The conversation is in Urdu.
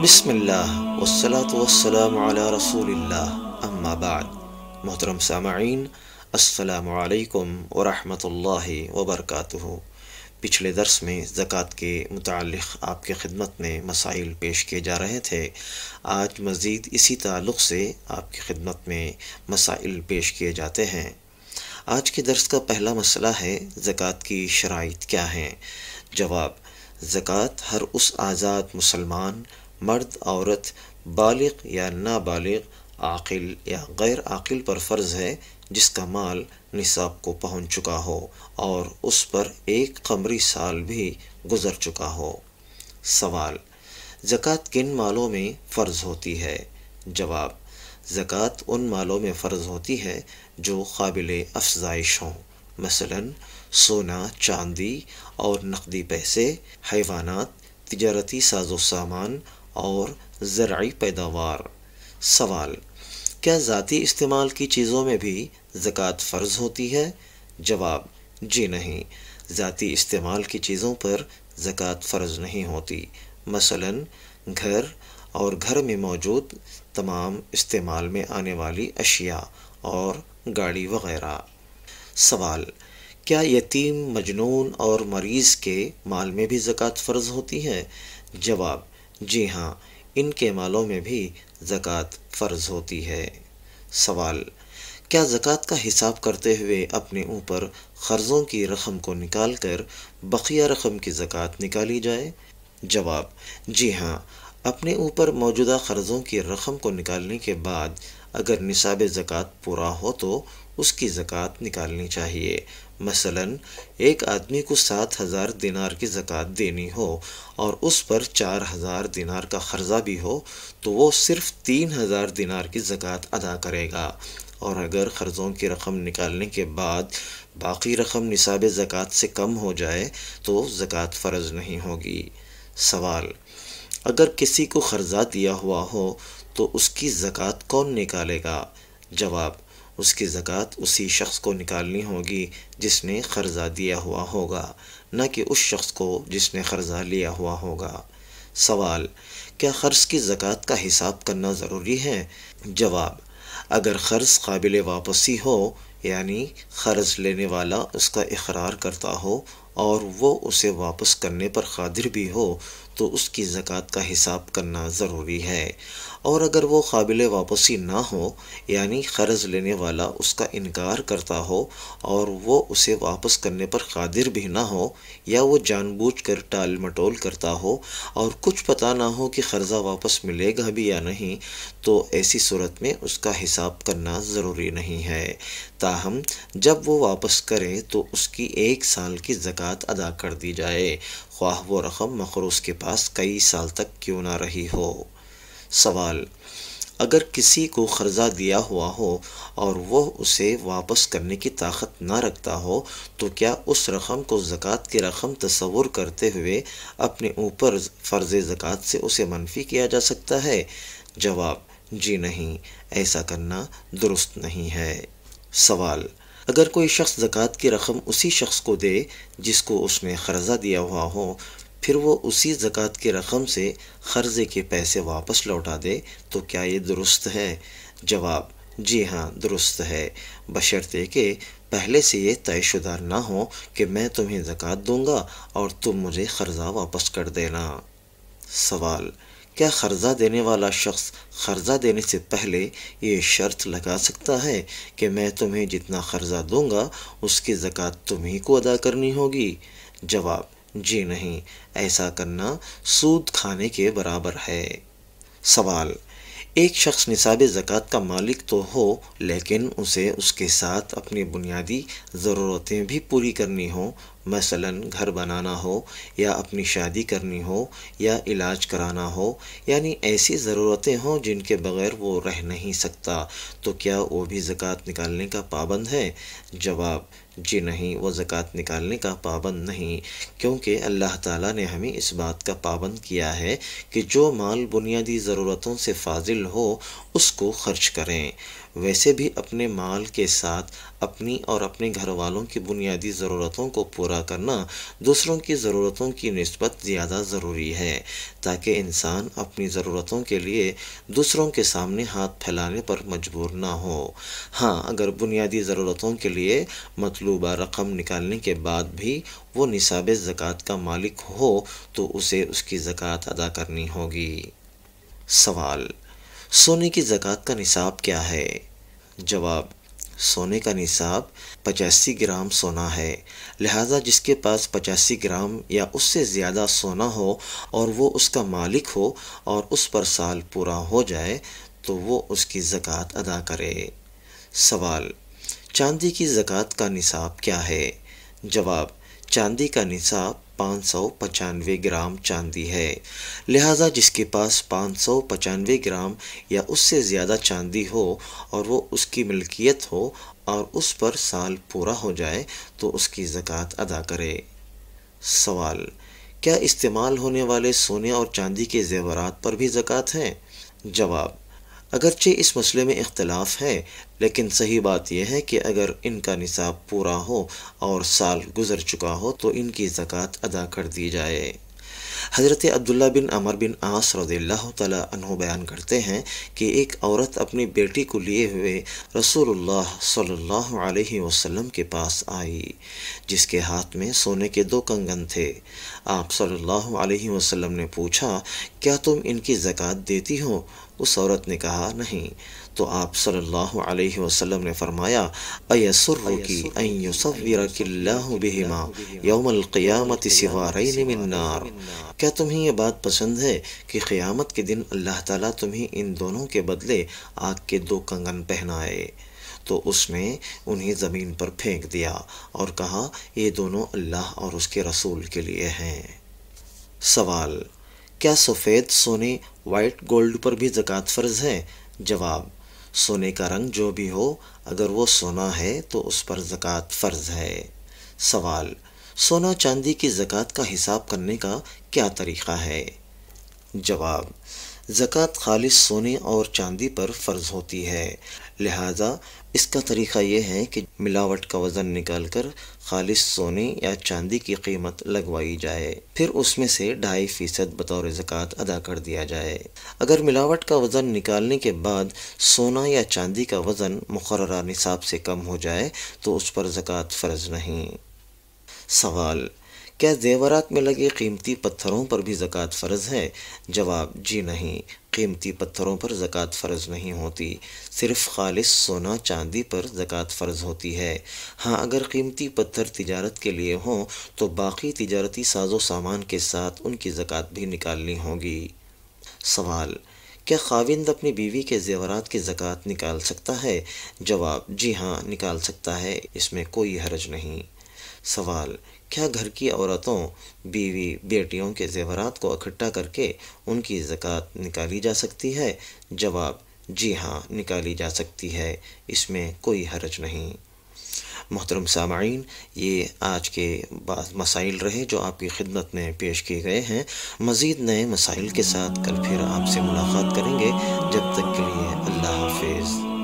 بسم اللہ والصلاة والسلام علی رسول اللہ اما بعد۔ محترم سامعین، السلام علیکم ورحمۃ اللہ وبرکاتہ۔ پچھلے درس میں زکوٰۃ کے متعلق آپ کی خدمت میں مسائل پیش کیے جا رہے تھے۔ آج مزید اسی تعلق سے آپ کی خدمت میں مسائل پیش کیے جاتے ہیں۔ آج کے درس کا پہلا مسئلہ ہے زکوٰۃ کی شرائط کیا ہیں؟ جواب: زکوٰۃ ہر اس آزاد مسلمان، مرد عورت، بالغ یا نابالغ، عاقل یا غیر عاقل پر فرض ہے جس کا مال نصاب کو پہنچ چکا ہو اور اس پر ایک قمری سال بھی گزر چکا ہو۔ سوال: زکوٰۃ کن مالوں میں فرض ہوتی ہے؟ جواب: زکوٰۃ ان مالوں میں فرض ہوتی ہے جو قابل افزائش ہوں، مثلا سونا، چاندی اور نقدی پیسے، حیوانات، تجارتی ساز و سامان اور زرعی پیداوار۔ سوال: کیا ذاتی استعمال کی چیزوں میں بھی زکوٰۃ فرض ہوتی ہے؟ جواب: جی نہیں، ذاتی استعمال کی چیزوں پر زکوٰۃ فرض نہیں ہوتی، مثلا گھر اور گھر میں موجود تمام استعمال میں آنے والی اشیاء اور گاڑی وغیرہ۔ سوال: کیا یتیم، مجنون اور مریض کے مال میں بھی زکوٰۃ فرض ہوتی ہے؟ جواب: جی ہاں، ان کے مالوں میں بھی زکوٰۃ فرض ہوتی ہے۔ سوال: کیا زکوٰۃ کا حساب کرتے ہوئے اپنے اوپر قرضوں کی رقم کو نکال کر بقیہ رقم کی زکوٰۃ نکالی جائے؟ جواب: جی ہاں، اپنے اوپر موجودہ قرضوں کی رقم کو نکالنے کے بعد اگر نصاب زکوٰۃ پورا ہو تو اس کی زکوٰۃ نکالنی چاہیے۔ مثلا ایک آدمی کو 7,000 دینار کی زکوٰۃ دینی ہو اور اس پر 4,000 دینار کا قرضہ بھی ہو تو وہ صرف 3,000 دینار کی زکوٰۃ ادا کرے گا، اور اگر قرضوں کی رقم نکالنے کے بعد باقی رقم نصاب زکوٰۃ سے کم ہو جائے تو زکوٰۃ فرض نہیں ہوگی۔ سوال: اگر کسی کو قرضہ دیا ہوا ہو تو اس کی زکوٰۃ کون نکالے گا؟ جواب: اس کی زکوٰۃ اسی شخص کو نکالنی ہوگی جس نے قرضہ دیا ہوا ہوگا، نہ کہ اس شخص کو جس نے قرضہ لیا ہوا ہوگا۔ سوال: کیا قرض کی زکوٰۃ کا حساب کرنا ضروری ہے؟ جواب: اگر قرض قابل واپسی ہو، یعنی قرض لینے والا اس کا اقرار کرتا ہو اور وہ اسے واپس کرنے پر قادر بھی ہو تو اس کی زکوٰۃ کا حساب کرنا ضروری ہے، اور اگر وہ قابل واپسی نہ ہو، یعنی قرض لینے والا اس کا انکار کرتا ہو اور وہ اسے واپس کرنے پر قادر بھی نہ ہو، یا وہ جان بوجھ کر ٹال مٹول کرتا ہو اور کچھ پتہ نہ ہو کہ قرضہ واپس ملے گا بھی یا نہیں، تو ایسی صورت میں اس کا حساب کرنا ضروری نہیں ہے۔ تاہم جب وہ واپس کرے تو اس کی 1 سال کی زکوٰۃ ادا کر دی جائے، خواہ وہ رقم مقروض کے پاس کئی سال تک کیوں نہ رہی ہو۔ سوال: اگر کسی کو قرضہ دیا ہوا ہو اور وہ اسے واپس کرنے کی طاقت نہ رکھتا ہو تو کیا اس رقم کو زکوٰۃ کی رقم تصور کرتے ہوئے اپنے اوپر فرض زکوٰۃ سے اسے منفی کیا جا سکتا ہے؟ جواب: جی نہیں، ایسا کرنا درست نہیں ہے۔ سوال: اگر کوئی شخص زکوٰۃ کی رقم اسی شخص کو دے جس کو اس نے قرضہ دیا ہوا ہو، پھر وہ اسی زکوٰۃ کی رقم سے قرضے کے پیسے واپس لوٹا دے تو کیا یہ درست ہے؟ جواب: جی ہاں، درست ہے، بشرطے کہ پہلے سے یہ طے شدہ نہ ہو کہ میں تمہیں زکوٰۃ دوں گا اور تم مجھے قرضہ واپس کر دینا۔ سوال: کیا قرضہ دینے والا شخص قرضہ دینے سے پہلے یہ شرط لگا سکتا ہے کہ میں تمہیں جتنا قرضہ دوں گا اس کی زکوٰۃ تمہیں کو ادا کرنی ہوگی؟ جواب: جی نہیں، ایسا کرنا سود کھانے کے برابر ہے۔ سوال: ایک شخص نصاب زکوٰۃ کا مالک تو ہو لیکن اسے اس کے ساتھ اپنی بنیادی ضرورتیں بھی پوری کرنی ہوں، مثلا گھر بنانا ہو یا اپنی شادی کرنی ہو یا علاج کرانا ہو، یعنی ایسی ضرورتیں ہوں جن کے بغیر وہ رہ نہیں سکتا، تو کیا وہ بھی زکوٰۃ نکالنے کا پابند ہے؟ جواب: جی نہیں، وہ زکوٰۃ نکالنے کا پابند نہیں، کیونکہ اللہ تعالیٰ نے ہمیں اس بات کا پابند کیا ہے کہ جو مال بنیادی ضرورتوں سے فاضل ہو اس کو خرچ کریں۔ ویسے بھی اپنے مال کے ساتھ اپنی اور اپنے گھر والوں کی بنیادی ضرورتوں کو پورا کرنا دوسروں کی ضرورتوں کی نسبت زیادہ ضروری ہے، تاکہ انسان اپنی ضرورتوں کے لیے دوسروں کے سامنے ہاتھ پھیلانے پر مجبور نہ ہو۔ ہاں، اگر بنیادی ضرورتوں کے لیے مطلوبہ رقم نکالنے کے بعد بھی وہ نصاب زکوٰۃ کا مالک ہو تو اسے اس کی زکوٰۃ ادا کرنی ہوگی۔ سوال: سونے کی زکوٰۃ کا نصاب کیا ہے؟ جواب: سونے کا نصاب 85 گرام سونا ہے، لہٰذا جس کے پاس 85 گرام یا اس سے زیادہ سونا ہو اور وہ اس کا مالک ہو اور اس پر سال پورا ہو جائے تو وہ اس کی زکوٰۃ ادا کرے۔ سوال: چاندی کی زکوٰۃ کا نصاب کیا ہے؟ جواب: چاندی کا نصاب 595 گرام چاندی ہے، لہٰذا جس کے پاس 595 گرام یا اس سے زیادہ چاندی ہو اور وہ اس کی ملکیت ہو اور اس پر سال پورا ہو جائے تو اس کی زکوٰۃ ادا کرے۔ سوال: کیا استعمال ہونے والے سونے اور چاندی کے زیورات پر بھی زکوٰۃ ہے؟ جواب: اگرچہ اس مسئلے میں اختلاف ہے، لیکن صحیح بات یہ ہے کہ اگر ان کا نصاب پورا ہو اور سال گزر چکا ہو تو ان کی زکوٰۃ ادا کر دی جائے۔ حضرت عبداللہ بن عمر بن عاص رضی اللہ تعالیٰ عنہ بیان کرتے ہیں کہ ایک عورت اپنی بیٹی کو لیے ہوئے رسول اللہ صلی اللہ علیہ وسلم کے پاس آئی، جس کے ہاتھ میں سونے کے 2 کنگن تھے۔ آپ صلی اللہ علیہ وسلم نے پوچھا، کیا تم ان کی زکوٰۃ دیتی ہو؟ اس عورت نے کہا، نہیں۔ تو آپ صلی اللہ علیہ وسلم نے فرمایا، اَيَسُرُّكِ أَن يُصَوِّرَكِ اللَّهُ بِهِمَا يَوْمَ الْقِيَامَةِ سِوَارَيْنِ مِن نَّارٍ۔ کیا تمہیں یہ بات پسند ہے کہ قیامت کے دن اللہ تعالیٰ تمہیں ان دونوں کے بدلے آگ کے 2 کنگن پہنائے؟ تو اس نے انہیں زمین پر پھینک دیا اور کہا، یہ دونوں اللہ اور اس کے رسول کے لیے ہیں۔ سوال: کیا سفید سونے وائٹ گولڈ پر بھی زکوٰۃ فرض ہے؟ جواب: سونے کا رنگ جو بھی ہو، اگر وہ سونا ہے تو اس پر زکوٰۃ فرض ہے۔ سوال: سونا چاندی کی زکوٰۃ کا حساب کرنے کا کیا طریقہ ہے؟ جواب: زکوٰۃ خالص سونے اور چاندی پر فرض ہوتی ہے، لہٰذا اس کا طریقہ یہ ہے کہ ملاوٹ کا وزن نکال کر خالص سونے یا چاندی کی قیمت لگوائی جائے، پھر اس میں سے 2.5% بطور زکوٰۃ ادا کر دیا جائے۔ اگر ملاوٹ کا وزن نکالنے کے بعد سونا یا چاندی کا وزن مقررہ نصاب سے کم ہو جائے تو اس پر زکوٰۃ فرض نہیں۔ سوال: کیا زیورات میں لگے قیمتی پتھروں پر بھی زکوٰۃ فرض ہے؟ جواب: جی نہیں، قیمتی پتھروں پر زکوٰۃ فرض نہیں ہوتی، صرف خالص سونا چاندی پر زکوٰۃ فرض ہوتی ہے۔ ہاں، اگر قیمتی پتھر تجارت کے لیے ہوں تو باقی تجارتی ساز و سامان کے ساتھ ان کی زکوٰۃ بھی نکالنی ہوگی۔ سوال: کیا خاوند اپنی بیوی کے زیورات کی زکوٰۃ نکال سکتا ہے؟ جواب: جی ہاں، نکال سکتا ہے، اس میں کوئی حرج نہیں۔ سوال: کیا گھر کی عورتوں، بیوی، بیٹیوں کے زیورات کو اکٹھا کر کے ان کی زکوٰۃ نکالی جا سکتی ہے؟ جواب: جی ہاں، نکالی جا سکتی ہے، اس میں کوئی حرج نہیں۔ محترم سامعین، یہ آج کے بعض مسائل رہے جو آپ کی خدمت میں پیش کیے گئے ہیں۔ مزید نئے مسائل کے ساتھ کل پھر آپ سے ملاقات کریں گے، جب تک کے لیے اللہ حافظ۔